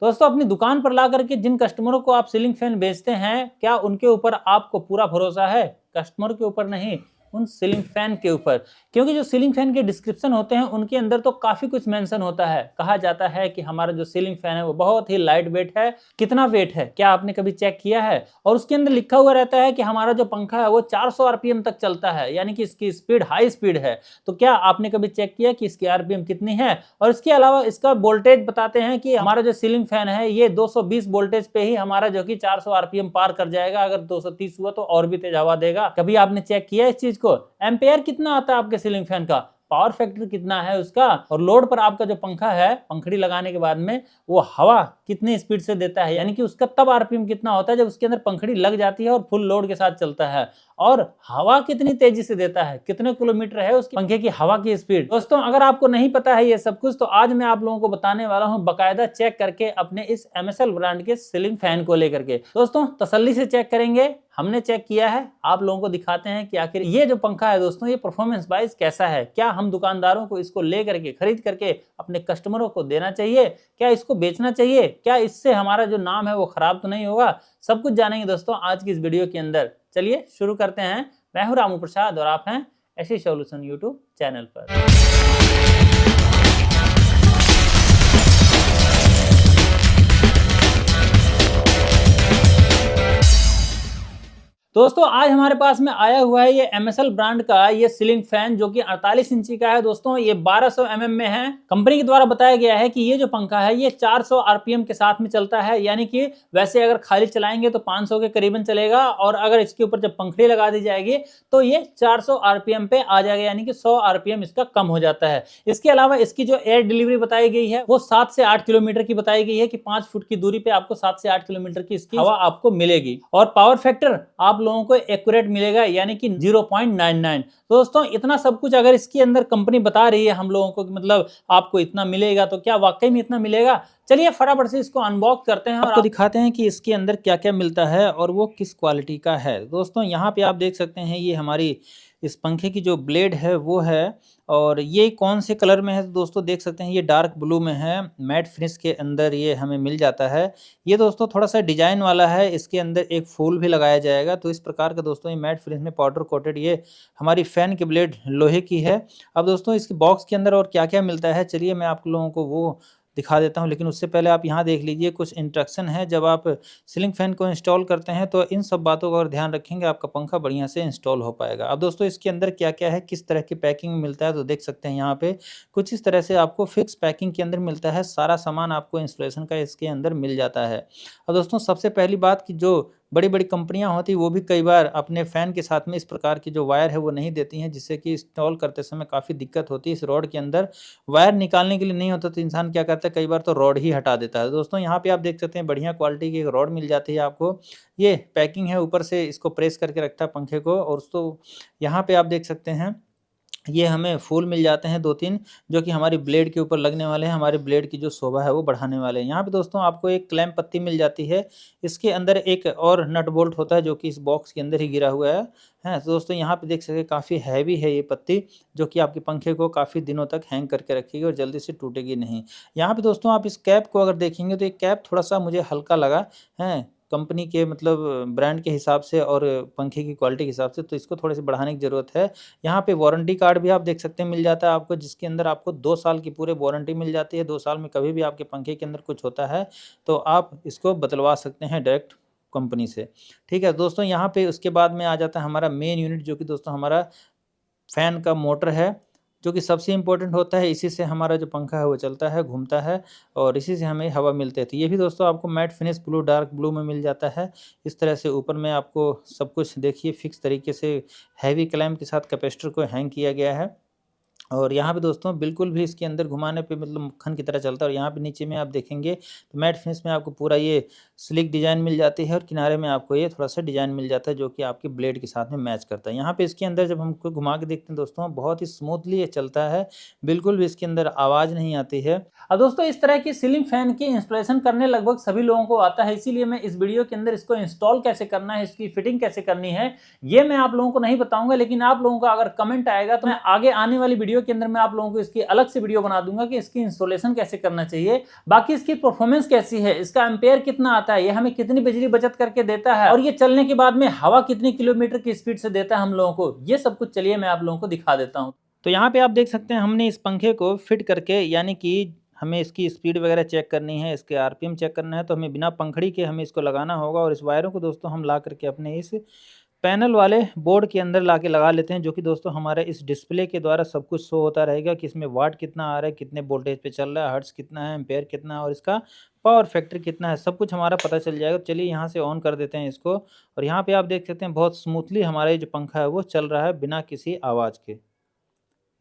दोस्तों अपनी दुकान पर ला करके जिन कस्टमरों को आप सीलिंग फैन बेचते हैं, क्या उनके ऊपर आपको पूरा भरोसा है? कस्टमर के ऊपर नहीं, उन सीलिंग फैन के ऊपर। क्योंकि जो सीलिंग फैन के डिस्क्रिप्शन होते हैं उनके अंदर तो काफी कुछ मेंशन होता है। कहा जाता है कि हमारा जो सीलिंग फैन है वो बहुत ही लाइट वेट है। कितना वेट है क्या आपने कभी चेक किया है? और उसके अंदर लिखा हुआ रहता है कि हमारा जो पंखा है वो 400 आरपीएम तक चलता है, यानी कि इसकी स्पीड हाई स्पीड है। तो क्या आपने कभी चेक किया कि इसकी आरपीएम कितनी है? और इसके अलावा इसका वोल्टेज बताते हैं कि हमारा जो सीलिंग फैन है ये 220 वोल्टेज पे ही हमारा जो कि 400 आरपीएम पार कर जाएगा। अगर 230 हुआ तो और भी तेज हवा देगा। कभी आपने चेक किया इस चीज को? एम्पेयर कितना आता है आपके सीलिंग फैन का? पावर फैक्टर कितना है उसका? और लोड पर आपका जो पंखा है, पंखड़ी लगाने के बाद में वो हवा कितनी स्पीड से देता है, यानी कि उसका तब आरपीएम कितना होता है जब उसके अंदर पंखड़ी लग जाती है और फुल लोड के साथ चलता है। और हवा कितनी तेजी से देता है, कितने किलोमीटर है उसके पंखे की हवा की स्पीड। दोस्तों अगर आपको नहीं पता है ये सब कुछ, तो आज मैं आप लोगों को बताने वाला हूं बकायदा चेक करके अपने इस एमएसएल ब्रांड के सीलिंग फैन को लेकर के। दोस्तों तसल्ली से चेक करेंगे, हमने चेक किया है, आप लोगों को दिखाते हैं कि आखिर ये जो पंखा है दोस्तों ये परफॉर्मेंस वाइज कैसा है। क्या हम दुकानदारों को इसको ले करके खरीद करके अपने कस्टमरों को देना चाहिए? क्या इसको बेचना चाहिए? क्या इससे हमारा जो नाम है वो खराब तो नहीं होगा? सब कुछ जानेंगे दोस्तों आज की इस वीडियो के अंदर। चलिए शुरू करते हैं। मैं हूं रामू प्रसाद और आप हैं एसी सॉल्यूशन यूट्यूब चैनल पर। दोस्तों आज हमारे पास में आया हुआ है ये एमएसएल ब्रांड का ये सीलिंग फैन, जो कि 48 इंची का है। दोस्तों ये 1200 mm में है। कंपनी के द्वारा बताया गया है कि ये जो पंखा है ये 400 आरपीएम के साथ में चलता है, यानी कि वैसे अगर खाली चलाएंगे तो 500 के करीबन चलेगा, और अगर इसके ऊपर जब पंखड़ी लगा दी जाएगी तो ये 400 आरपीएम पे आ जाएगा, यानी कि 100 आरपीएम इसका कम हो जाता है। इसके अलावा इसकी जो एयर डिलीवरी बताई गई है वो 7 से 8 किलोमीटर की बताई गई है, कि 5 फुट की दूरी पे आपको 7 से 8 किलोमीटर की इसकी हवा आपको मिलेगी। और पावर फैक्टर आप लोगों को एक्यूरेट मिलेगा, यानी कि 0.99। दोस्तों इतना सब कुछ अगर इसके अंदर कंपनी बता रही है हम लोगों को, मतलब आपको इतना मिलेगा, तो क्या वाकई में इतना मिलेगा? चलिए फटाफट से इसको अनबॉक्स करते हैं और आपको दिखाते हैं कि इसके अंदर क्या क्या मिलता है और वो किस क्वालिटी का है। दोस्तों यहाँ पे आप देख सकते हैं ये हमारी इस पंखे की जो ब्लेड है वो है, और ये कौन से कलर में है तो दोस्तों देख सकते हैं ये डार्क ब्लू में है। मैट फिनिश के अंदर ये हमें मिल जाता है। ये दोस्तों थोड़ा सा डिजाइन वाला है, इसके अंदर एक फूल भी लगाया जाएगा। तो इस प्रकार का दोस्तों ये मैट फिनिश में पाउडर कोटेड ये हमारी फैन की ब्लेड लोहे की है। अब दोस्तों इसके बॉक्स के अंदर और क्या क्या मिलता है चलिए मैं आप लोगों को वो दिखा देता हूं, लेकिन उससे पहले आप यहाँ देख लीजिए कुछ इंस्ट्रक्शन है। जब आप सीलिंग फैन को इंस्टॉल करते हैं तो इन सब बातों का अगर ध्यान रखेंगे आपका पंखा बढ़िया से इंस्टॉल हो पाएगा। अब दोस्तों इसके अंदर क्या क्या है, किस तरह की पैकिंग में मिलता है, तो देख सकते हैं यहाँ पे कुछ इस तरह से आपको फिक्स पैकिंग के अंदर मिलता है। सारा सामान आपको इंस्टॉलेशन का इसके अंदर मिल जाता है। अब दोस्तों सबसे पहली बात कि जो बड़ी बड़ी कंपनियां होती वो भी कई बार अपने फ़ैन के साथ में इस प्रकार की जो वायर है वो नहीं देती हैं, जिससे कि इंस्टॉल करते समय काफ़ी दिक्कत होती है। इस रॉड के अंदर वायर निकालने के लिए नहीं होता तो इंसान क्या करता है, कई बार तो रॉड ही हटा देता है। दोस्तों यहाँ पे आप देख सकते हैं बढ़िया क्वालिटी की एक रॉड मिल जाती है आपको। ये पैकिंग है, ऊपर से इसको प्रेस करके रखता है पंखे को। और दोस्तों यहाँ पे आप देख सकते हैं ये हमें फूल मिल जाते हैं 2-3, जो कि हमारी ब्लेड के ऊपर लगने वाले हैं, हमारी ब्लेड की जो शोभा है वो बढ़ाने वाले हैं। यहाँ पे दोस्तों आपको एक क्लैंप पत्ती मिल जाती है। इसके अंदर एक और नट बोल्ट होता है जो कि इस बॉक्स के अंदर ही गिरा हुआ है। तो दोस्तों यहाँ पे देख सकते हैं काफ़ी हैवी है ये पत्ती, जो कि आपके पंखे को काफ़ी दिनों तक हैंग करके रखेगी और जल्दी से टूटेगी नहीं। यहाँ पे दोस्तों आप इस कैप को अगर देखेंगे तो ये कैप थोड़ा सा मुझे हल्का लगा है, कंपनी के मतलब ब्रांड के हिसाब से और पंखे की क्वालिटी के हिसाब से, तो इसको थोड़े से बढ़ाने की ज़रूरत है। यहाँ पे वारंटी कार्ड भी आप देख सकते हैं मिल जाता है आपको, जिसके अंदर आपको 2 साल की पूरे वारंटी मिल जाती है। 2 साल में कभी भी आपके पंखे के अंदर कुछ होता है तो आप इसको बदलवा सकते हैं डायरेक्ट कंपनी से। ठीक है दोस्तों, यहाँ पे उसके बाद में आ जाता है हमारा मेन यूनिट, जो कि दोस्तों हमारा फ़ैन का मोटर है, जो कि सबसे इम्पोर्टेंट होता है। इसी से हमारा जो पंखा है वो चलता है, घूमता है, और इसी से हमें हवा मिलती है। तो ये भी दोस्तों आपको matte finish blue dark blue में मिल जाता है। इस तरह से ऊपर में आपको सब कुछ देखिए फिक्स तरीके से हैवी क्लैंप के साथ कैपेसिटर को हैंग किया गया है। और यहाँ पे दोस्तों बिल्कुल भी इसके अंदर घुमाने पे मतलब मक्खन की तरह चलता है। और यहाँ पे नीचे में आप देखेंगे तो मैट फिनिश में आपको पूरा ये स्लिक डिज़ाइन मिल जाती है, और किनारे में आपको ये थोड़ा सा डिज़ाइन मिल जाता है जो कि आपकी ब्लेड के साथ में मैच करता है। यहाँ पे इसके अंदर जब हमको घुमा के देखते हैं दोस्तों बहुत ही स्मूथली ये चलता है, बिल्कुल भी इसके अंदर आवाज़ नहीं आती है। अब दोस्तों इस तरह की सीलिंग फैन की इंस्टॉलेशन करने लगभग सभी लोगों को आता है, इसीलिए मैं इस वीडियो के अंदर इसको इंस्टॉल कैसे करना है, इसकी फिटिंग कैसे करनी है, ये मैं आप लोगों को नहीं बताऊंगा। लेकिन आप लोगों का अगर कमेंट आएगा तो मैं आगे आने वाली वीडियो वीडियो के अंदर मैं आप लोगों को इसकी अलग से वीडियो बना दूंगा कि इसकी इंस्टॉलेशन कैसे करना चाहिए, बाकी इसकी परफॉर्मेंस कैसी है, इसका एम्पेयर कितना आता है, ये हमें कितनी बिजली बचत करके देता है और ये चलने के बाद में हवा कितनी किलोमीटर की स्पीड से देता है हम लोगों को, ये सब कुछ चलिए मैं आप लोगों को दिखा देता हूँ। तो यहाँ पे आप देख सकते हैं हमने इस पंखे को फिट करके, यानी कि हमें इसकी स्पीड वगैरह चेक करनी है, इसके आरपीएम चेक करना है, तो हमें बिना पंखड़ी के हमें इसको लगाना होगा। और इस वायरों को दोस्तों हम ला करके अपने इस पैनल वाले बोर्ड के अंदर ला के लगा लेते हैं, जो कि दोस्तों हमारे इस डिस्प्ले के द्वारा सब कुछ शो होता रहेगा कि इसमें वाट कितना आ रहा है, कितने वोल्टेज पे चल रहा है, हर्ट्ज कितना है, एम्पेयर कितना है और इसका पावर फैक्टर कितना है, सब कुछ हमारा पता चल जाएगा। चलिए यहाँ से ऑन कर देते हैं इसको, और यहाँ पे आप देख सकते हैं बहुत स्मूथली हमारा जो पंखा है वो चल रहा है बिना किसी आवाज़ के।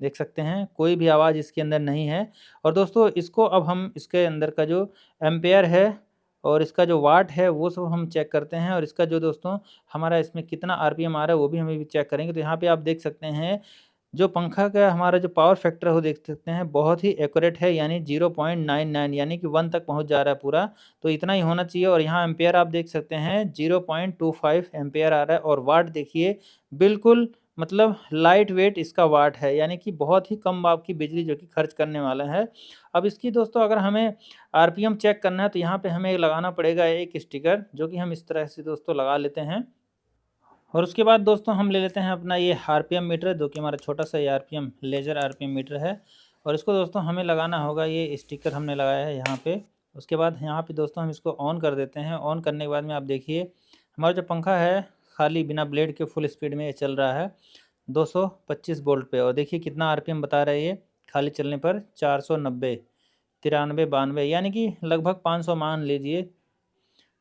देख सकते हैं कोई भी आवाज़ इसके अंदर नहीं है। और दोस्तों इसको अब हम इसके अंदर का जो एम्पेयर है और इसका जो वाट है वो सब हम चेक करते हैं, और इसका जो दोस्तों हमारा इसमें कितना आरपीएम आ रहा है वो भी हमें भी चेक करेंगे। तो यहाँ पे आप देख सकते हैं जो पंखा का हमारा जो पावर फैक्टर है वो देख सकते हैं बहुत ही एक्यूरेट है, यानी 0.99 यानी कि 1 तक पहुँच जा रहा है पूरा, तो इतना ही होना चाहिए। और यहाँ एम्पेयर आप देख सकते हैं 0.25 एम्पेयर आ रहा है, और वाट देखिए बिल्कुल मतलब लाइट वेट इसका वाट है, यानी कि बहुत ही कम आपकी बिजली जो कि खर्च करने वाला है। अब इसकी दोस्तों अगर हमें आरपीएम चेक करना है तो यहाँ पे हमें लगाना पड़ेगा एक स्टिकर, जो कि हम इस तरह से दोस्तों लगा लेते हैं। और उसके बाद दोस्तों हम ले लेते हैं अपना ये आरपीएम मीटर, जो कि हमारा छोटा सा ये आरपीएम लेज़र आरपीएम मीटर है, और इसको दोस्तों हमें लगाना होगा, ये स्टिकर हमने लगाया है यहाँ पे। उसके बाद यहाँ पे दोस्तों हम इसको ऑन कर देते हैं। ऑन करने के बाद में आप देखिए हमारा जो पंखा है खाली बिना ब्लेड के फुल स्पीड में ये चल रहा है 225 वोल्ट पे, और देखिए कितना आरपीएम बता रहा है ये खाली चलने पर 490, 93, 92, यानी कि लगभग 500 मान लीजिए,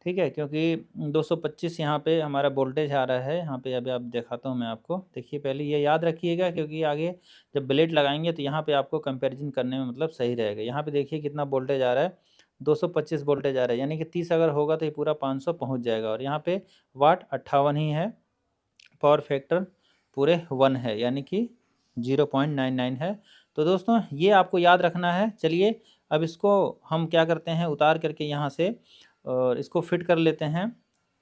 ठीक है, क्योंकि 225 यहाँ पे हमारा वोल्टेज आ रहा है। यहाँ पे अभी आप दिखाता हूँ मैं आपको, देखिए पहले ये याद रखिएगा, क्योंकि आगे जब ब्लेड लगाएंगे तो यहाँ पे आपको कंपैरिजन करने में मतलब सही रहेगा। यहाँ पे देखिए कितना वोल्टेज आ रहा है, 225 वोल्टेज आ रहा है, यानी कि 30 अगर होगा तो ये पूरा 500 पहुँच जाएगा। और यहाँ पे वाट 58 ही है, पावर फैक्टर पूरे 1 है, यानी कि 0.99 है। तो दोस्तों ये आपको याद रखना है। चलिए अब इसको हम क्या करते हैं, उतार करके यहाँ से और इसको फिट कर लेते हैं।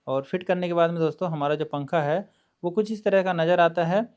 और फिट करने के बाद में दोस्तों हमारा जो पंखा है वो कुछ इस तरह का नज़र आता है।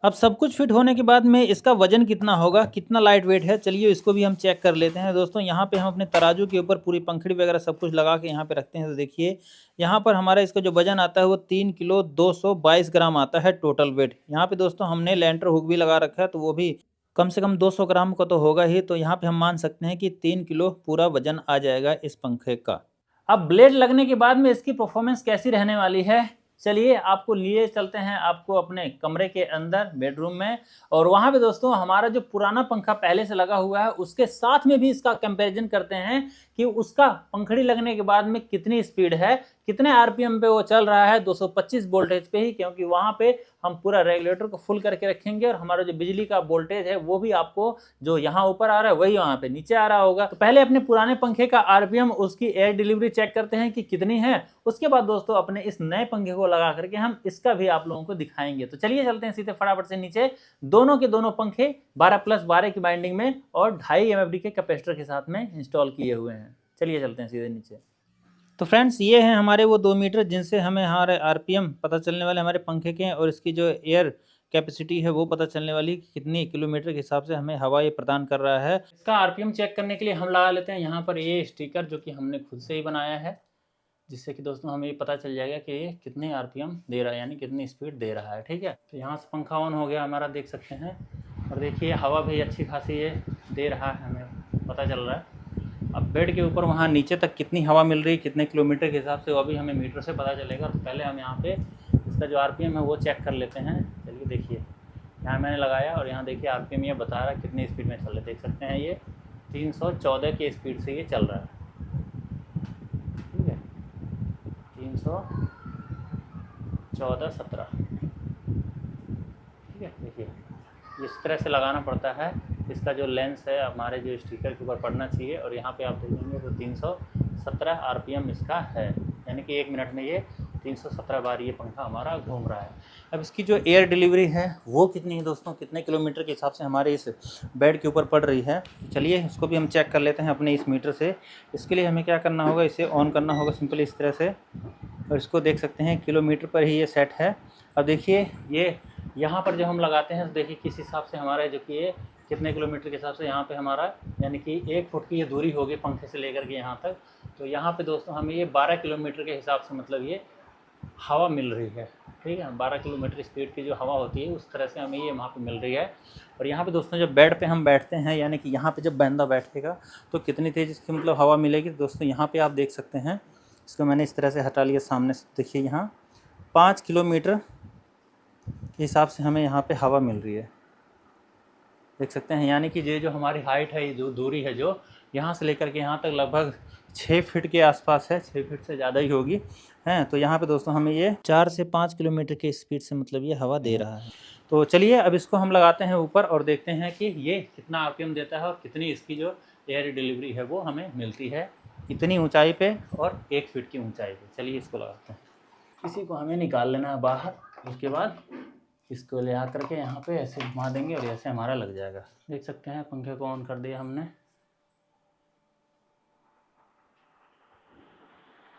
अब सब कुछ फिट होने के बाद में इसका वजन कितना होगा, कितना लाइट वेट है, चलिए इसको भी हम चेक कर लेते हैं। दोस्तों यहाँ पे हम अपने तराजू के ऊपर पूरी पंखड़ी वगैरह सब कुछ लगा के यहाँ पे रखते हैं। तो देखिए यहाँ पर हमारा इसका जो वजन आता है वो 3 किलो 222 ग्राम आता है टोटल वेट। यहाँ पे दोस्तों हमने लेंटर हुक भी लगा रखा है, तो वो भी कम से कम 200 ग्राम का तो होगा ही। तो यहाँ पे हम मान सकते हैं कि 3 किलो पूरा वजन आ जाएगा इस पंखे का। अब ब्लेड लगने के बाद में इसकी परफॉर्मेंस कैसी रहने वाली है, चलिए आपको लिए चलते हैं आपको अपने कमरे के अंदर बेडरूम में। और वहाँ पे दोस्तों हमारा जो पुराना पंखा पहले से लगा हुआ है उसके साथ में भी इसका कंपैरिजन करते हैं कि उसका पंखड़ी लगने के बाद में कितनी स्पीड है, कितने आरपीएम पे वो चल रहा है, 225 वोल्टेज पे ही, क्योंकि वहाँ पे हम पूरा रेगुलेटर को फुल करके रखेंगे और हमारा जो बिजली का वोल्टेज है वो भी आपको जो यहाँ ऊपर आ रहा है वही वहाँ पे नीचे आ रहा होगा। तो पहले अपने पुराने पंखे का आरपीएम, उसकी एयर डिलीवरी चेक करते हैं कि कितनी है। उसके बाद दोस्तों अपने इस नए पंखे को लगा करके हम इसका भी आप लोगों को दिखाएंगे। तो चलिए चलते हैं सीधे फटाफट से नीचे। दोनों के दोनों पंखे 12+12 की बाइंडिंग में और 2.5 MFD के कैपेसिटर के साथ में इंस्टॉल किए हुए हैं। चलिए चलते हैं सीधे नीचे। तो फ्रेंड्स ये हैं हमारे वो 2 मीटर जिनसे हमें हमारे आरपीएम पता चलने वाले हमारे पंखे के, और इसकी जो एयर कैपेसिटी है वो पता चलने वाली कितनी किलोमीटर के हिसाब से हमें हवा ये प्रदान कर रहा है। इसका आरपीएम चेक करने के लिए हम लगा लेते हैं यहाँ पर ये स्टिकर, जो कि हमने खुद से ही बनाया है, जिससे कि दोस्तों हमें ये पता चल जाएगा कि ये कितने आरपीएम दे रहा है, यानी कितनी स्पीड दे रहा है। ठीक है, तो यहाँ से पंखा ऑन हो गया हमारा, देख सकते हैं, और देखिए हवा भी अच्छी खासी ये दे रहा है, हमें पता चल रहा है। अब बेड के ऊपर वहाँ नीचे तक कितनी हवा मिल रही है, कितने किलोमीटर के हिसाब से, वो अभी हमें मीटर से पता चलेगा। तो पहले हम यहाँ पे इसका जो आरपीएम है वो चेक कर लेते हैं। चलिए देखिए यहाँ मैंने लगाया और यहाँ देखिए आरपीएम ये बता रहा है कितनी स्पीड में चल रहा है। देख सकते हैं ये 314 की स्पीड से ये चल रहा है। ठीक है, 314, 17। ठीक है, देखिए इस तरह से लगाना पड़ता है। इसका जो लेंस है हमारे जो स्टिकर के ऊपर पड़ना चाहिए, और यहाँ पे आप देखेंगे तो 317 आरपीएम इसका है, यानी कि 1 मिनट में ये 317 बार ये पंखा हमारा घूम रहा है। अब इसकी जो एयर डिलीवरी है वो कितनी है दोस्तों, कितने किलोमीटर के हिसाब से हमारे इस बेड के ऊपर पड़ रही है, चलिए इसको भी हम चेक कर लेते हैं अपने इस मीटर से। इसके लिए हमें क्या करना होगा, इसे ऑन करना होगा सिंपली इस तरह से, और इसको देख सकते हैं किलोमीटर पर ही ये सेट है। अब देखिए ये यहाँ पर जब हम लगाते हैं तो देखिए किस हिसाब से हमारा जो कि ये कितने किलोमीटर के हिसाब से यहाँ पे हमारा, यानी कि 1 फुट की ये दूरी होगी पंखे से लेकर के यहाँ तक। तो यहाँ पे दोस्तों हमें ये 12 किलोमीटर के हिसाब से मतलब ये हवा मिल रही है, ठीक है। 12 किलोमीटर स्पीड की जो हवा होती है उस तरह से हमें ये वहाँ पे मिल रही है। और यहाँ पे दोस्तों जब बेड पे हम बैठते हैं, यानी कि यहाँ पे जब बंदा बैठेगा तो कितनी तेज़ इसकी मतलब हवा मिलेगी। दोस्तों यहाँ पे आप देख सकते हैं, इसको मैंने इस तरह से हटा लिया सामने से, देखिए यहाँ 5 किलोमीटर के हिसाब से हमें यहाँ पे हवा मिल रही है, देख सकते हैं। यानी कि ये जो हमारी हाइट है, ये जो दूरी है जो यहाँ से लेकर के यहाँ तक लगभग 6 फीट के आसपास है, 6 फीट से ज़्यादा ही होगी हैं। तो यहाँ पे दोस्तों हमें ये 4 से 5 किलोमीटर के स्पीड से मतलब ये हवा दे रहा है। तो चलिए अब इसको हम लगाते हैं ऊपर और देखते हैं कि ये कितना आरपीएम देता है और कितनी इसकी जो एयर डिलीवरी है वो हमें मिलती है, इतनी ऊंचाई पे और 1 फीट की ऊंचाई पे। चलिए इसको लगाते हैं। इसी को हमें निकाल लेना है बाहर, उसके बाद इसको ले आ करके यहाँ पे ऐसे घुमा देंगे और ऐसे हमारा लग जाएगा। देख सकते हैं पंखे को ऑन कर दिया हमने,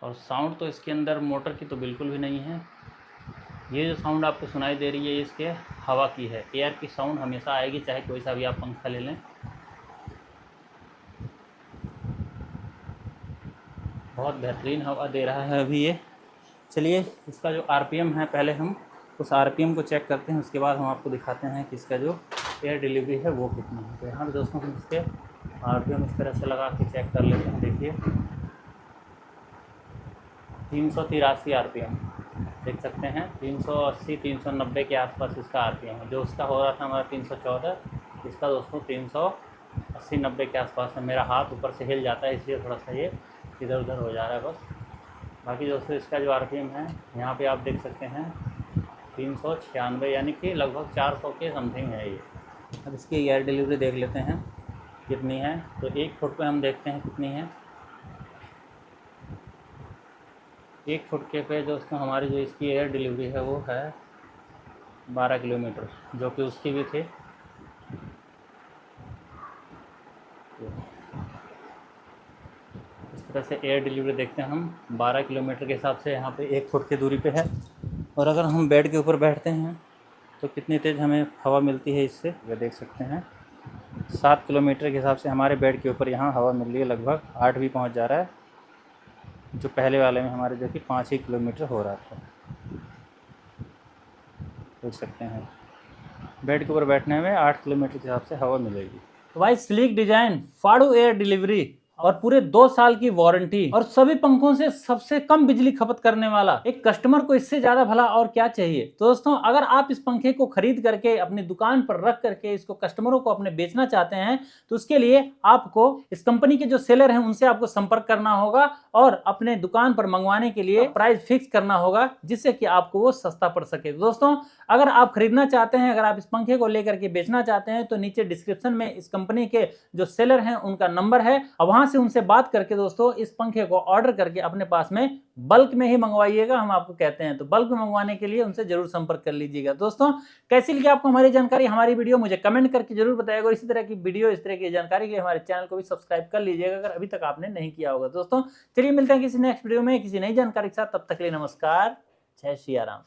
और साउंड तो इसके अंदर मोटर की तो बिल्कुल भी नहीं है। ये जो साउंड आपको सुनाई दे रही है इसके हवा की है। एयर की साउंड हमेशा आएगी चाहे कोई सा भी आप पंखा ले लें। बहुत बेहतरीन हवा दे रहा है अभी ये। चलिए इसका जो आरपीएम है पहले हम उस आरपीएम को चेक करते हैं, उसके बाद हम आपको दिखाते हैं कि इसका जो एयर डिलीवरी है वो कितना है। तो यहाँ पे दोस्तों हम इसके आरपीएम इस तरह से लगा के चेक कर लेते हैं। देखिए 383 आरपीएम देख सकते हैं, 380 390 के आसपास इसका आरपीएम है। जो उसका हो रहा था हमारा 314, इसका दोस्तों 380 90 के आसपास है। मेरा हाथ ऊपर से हिल जाता है इसलिए थोड़ा सा ये इधर उधर हो जा रहा है बस। बाकी दोस्तों इसका जो आरपीएम है यहाँ पे आप देख सकते हैं 396, यानी कि लगभग 400 के समथिंग है ये। अब इसकी एयर डिलीवरी देख लेते हैं कितनी है। तो 1 फुट पे हम देखते हैं कितनी है। 1 फुट के पे जो उसका हमारी जो इसकी एयर डिलीवरी है वो है 12 किलोमीटर, जो कि उसकी भी थी। इस तरह से एयर डिलीवरी देखते हैं हम 12 किलोमीटर के हिसाब से यहाँ पे 1 फुट की दूरी पे है। और अगर हम बेड के ऊपर बैठते हैं तो कितनी तेज़ हमें हवा मिलती है इससे, ये देख सकते हैं। 7 किलोमीटर के हिसाब से हमारे बेड के ऊपर यहाँ हवा मिल रही है, लगभग 8 भी पहुँच जा रहा है। जो पहले वाले में हमारे जो कि 5 ही किलोमीटर हो रहा था, देख सकते हैं। बेड के ऊपर बैठने में 8 किलोमीटर के हिसाब से हवा मिलेगी। तो भाई स्लीक डिजाइन, फाड़ू एयर डिलीवरी और पूरे 2 साल की वारंटी और सभी पंखों से सबसे कम बिजली खपत करने वाला, एक कस्टमर को इससे ज्यादा भला और क्या चाहिए। तो दोस्तों अगर आप इस पंखे को खरीद करके अपनी दुकान पर रख करके इसको कस्टमरों को अपने बेचना चाहते हैं तो उसके लिए आपको इस कंपनी के जो सेलर हैं उनसे आपको संपर्क करना होगा और अपने दुकान पर मंगवाने के लिए प्राइस फिक्स करना होगा, जिससे कि आपको वो सस्ता पड़ सके। दोस्तों अगर आप खरीदना चाहते हैं, अगर आप इस पंखे को लेकर के बेचना चाहते हैं तो नीचे डिस्क्रिप्शन में इस कंपनी के जो सेलर हैं उनका नंबर है, और वहां से उनसे बात करके दोस्तों इस पंखे को ऑर्डर करके अपने पास में बल्क में ही मंगवाइएगा, हम आपको कहते हैं। तो बल्क में मंगवाने के लिए उनसे जरूर संपर्क कर लीजिएगा। दोस्तों कैसी लगी आपको हमारी जानकारी, हमारी वीडियो मुझे कमेंट करके जरूर बताइएगा। और इसी तरह की वीडियो, इस तरह की जानकारी के लिए हमारे चैनल को भी सब्सक्राइब कर लीजिएगा अगर अभी तक आपने नहीं किया होगा। दोस्तों चलिए मिलते हैं किसी नेक्स्ट वीडियो में किसी नई जानकारी के साथ, तब तक के लिए नमस्कार, जय श्री राम।